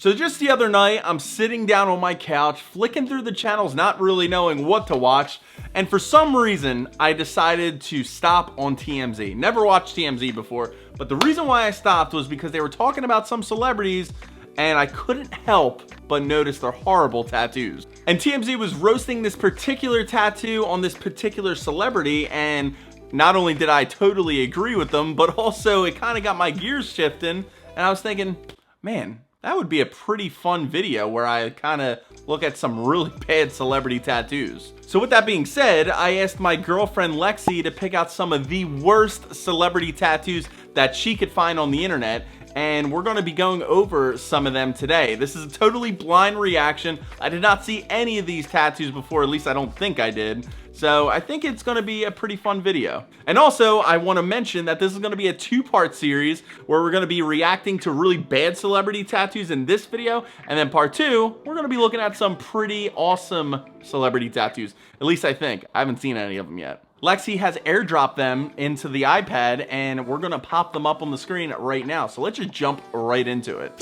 So just the other night, I'm sitting down on my couch, flicking through the channels, not really knowing what to watch. And for some reason, I decided to stop on TMZ. Never watched TMZ before, but the reason why I stopped was because they were talking about some celebrities and I couldn't help but notice their horrible tattoos. And TMZ was roasting this particular tattoo on this particular celebrity, and not only did I totally agree with them, but also it kind of got my gears shifting, and I was thinking, man, that would be a pretty fun video where I kind of look at some really bad celebrity tattoos. So with that being said, I asked my girlfriend Lexi to pick out some of the worst celebrity tattoos that she could find on the internet, and we're going to be going over some of them today. This is a totally blind reaction. I did not see any of these tattoos before, at least I don't think I did. So I think it's going to be a pretty fun video. And also, I want to mention that this is going to be a two-part series where we're going to be reacting to really bad celebrity tattoos in this video, and then part two, we're going to be looking at some pretty awesome celebrity tattoos. At least I think. I haven't seen any of them yet. Lexi has airdropped them into the iPad, and we're gonna pop them up on the screen right now. So let's just jump right into it.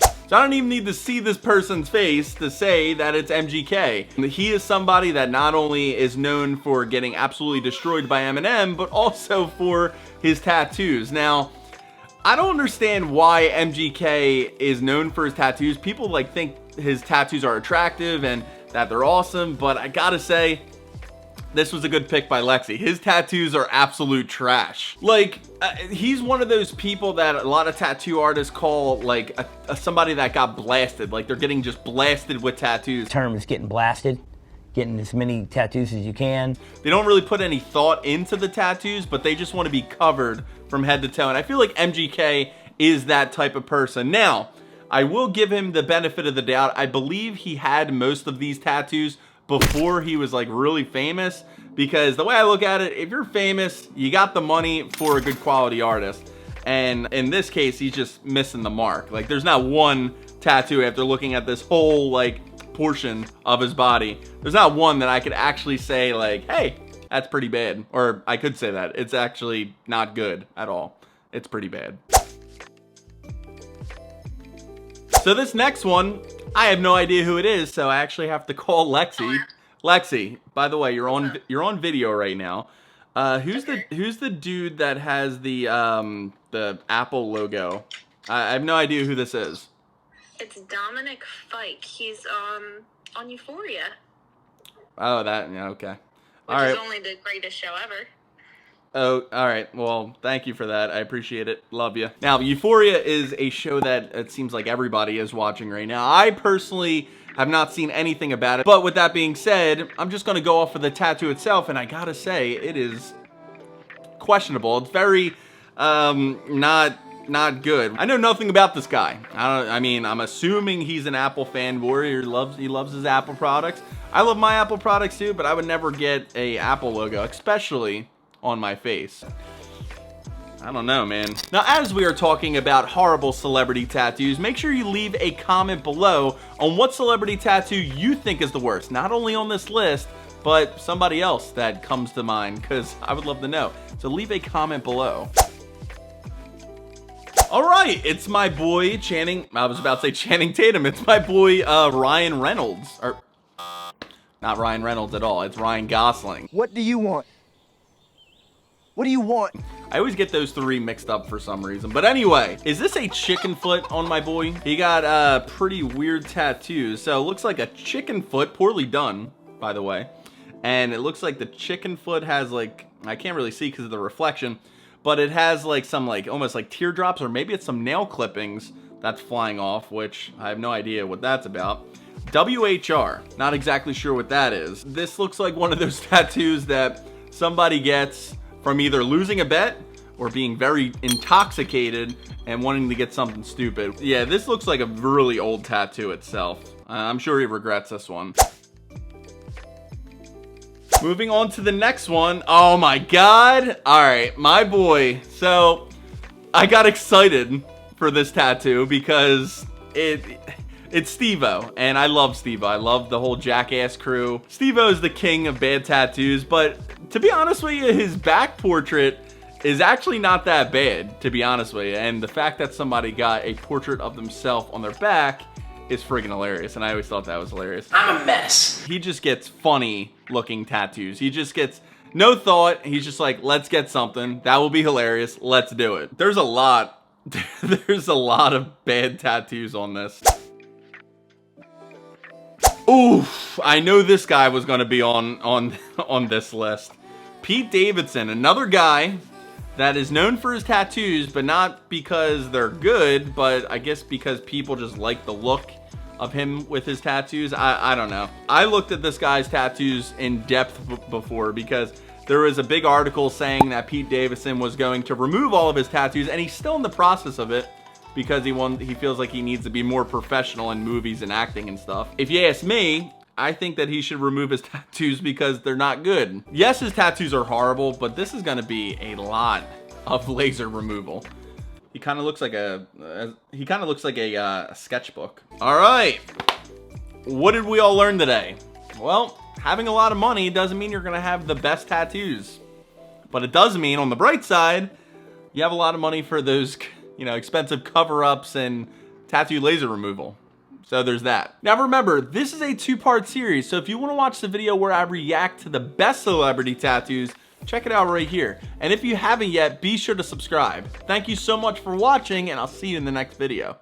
So I don't even need to see this person's face to say that it's MGK. He is somebody that not only is known for getting absolutely destroyed by Eminem, but also for his tattoos. Now, I don't understand why MGK is known for his tattoos. People like think his tattoos are attractive and that they're awesome, but I gotta say, this was a good pick by Lexi. His tattoos are absolute trash. Like, he's one of those people that a lot of tattoo artists call like somebody that got blasted. Like they're getting just blasted with tattoos. The term is getting blasted, getting as many tattoos as you can. They don't really put any thought into the tattoos, but they just want to be covered from head to toe. And I feel like MGK is that type of person. Now, I will give him the benefit of the doubt. I believe he had most of these tattoos before he was like really famous, because the way I look at it, if you're famous, you got the money for a good quality artist. And in this case, he's just missing the mark. Like there's not one tattoo after looking at this whole like portion of his body. There's not one that I could actually say like, hey, that's pretty bad. Or I could say that it's actually not good at all. It's pretty bad. So this next one, I have no idea who it is, so I actually have to call Lexi. Lexi, by the way, you're on video right now. Who's the dude that has the Apple logo? I have no idea who this is. It's Dominic Fike. He's on Euphoria. Oh, that, yeah, okay. Which is only the greatest show ever. Oh, all right. Well, thank you for that. I appreciate it. Love you. Now, Euphoria is a show that it seems like everybody is watching right now. I personally have not seen anything about it. But with that being said, I'm just going to go off of the tattoo itself. And I got to say, it is questionable. It's very not good. I know nothing about this guy. I mean, I'm assuming he's an Apple fanboy. He loves his Apple products. I love my Apple products too, but I would never get a Apple logo, especially on my face. I don't know, man. Now, as we are talking about horrible celebrity tattoos, make sure you leave a comment below on what celebrity tattoo you think is the worst. Not only on this list, but somebody else that comes to mind, because I would love to know. So leave a comment below. All right, it's my boy Channing. I was about to say Channing Tatum. It's my boy Ryan Reynolds. Or not Ryan Reynolds at all. It's Ryan Gosling. What do you want? What do you want? I always get those three mixed up for some reason. But anyway, is this a chicken foot on my boy? He got pretty weird tattoos. So it looks like a chicken foot, poorly done, by the way. And it looks like the chicken foot has like, I can't really see because of the reflection, but it has like some like almost like teardrops, or maybe it's some nail clippings that's flying off, which I have no idea what that's about. WHR, not exactly sure what that is. This looks like one of those tattoos that somebody gets from either losing a bet or being very intoxicated and wanting to get something stupid. Yeah, this looks like a really old tattoo itself. I'm sure he regrets this one. Moving on to the next one. Oh my God. All right, my boy. So I got excited for this tattoo because it's Steve-O, and I love Steve-O. I love the whole Jackass crew. Steve-O is the king of bad tattoos, but to be honest with you, his back portrait is actually not that bad, to be honest with you. And the fact that somebody got a portrait of themselves on their back is friggin' hilarious, and I always thought that was hilarious. I'm a mess. He just gets funny looking tattoos. He just gets no thought. He's just like, let's get something. That will be hilarious. Let's do it. There's a lot of bad tattoos on this. Oof, I know this guy was gonna be on this list. Pete Davidson, another guy that is known for his tattoos, but not because they're good, but I guess because people just like the look of him with his tattoos. I don't know. I looked at this guy's tattoos in depth before because there was a big article saying that Pete Davidson was going to remove all of his tattoos, and he's still in the process of it because he feels like he needs to be more professional in movies and acting and stuff. If you ask me, I think that he should remove his tattoos because they're not good. Yes, his tattoos are horrible, but this is gonna be a lot of laser removal. He kind of looks like a sketchbook. All right, what did we all learn today? Well, having a lot of money doesn't mean you're gonna have the best tattoos, but it does mean on the bright side, you have a lot of money for those, you know, expensive cover-ups and tattoo laser removal. So there's that. Now remember, this is a 2-part series, so if you want to watch the video where I react to the best celebrity tattoos, check it out right here. And if you haven't yet, be sure to subscribe. Thank you so much for watching, and I'll see you in the next video.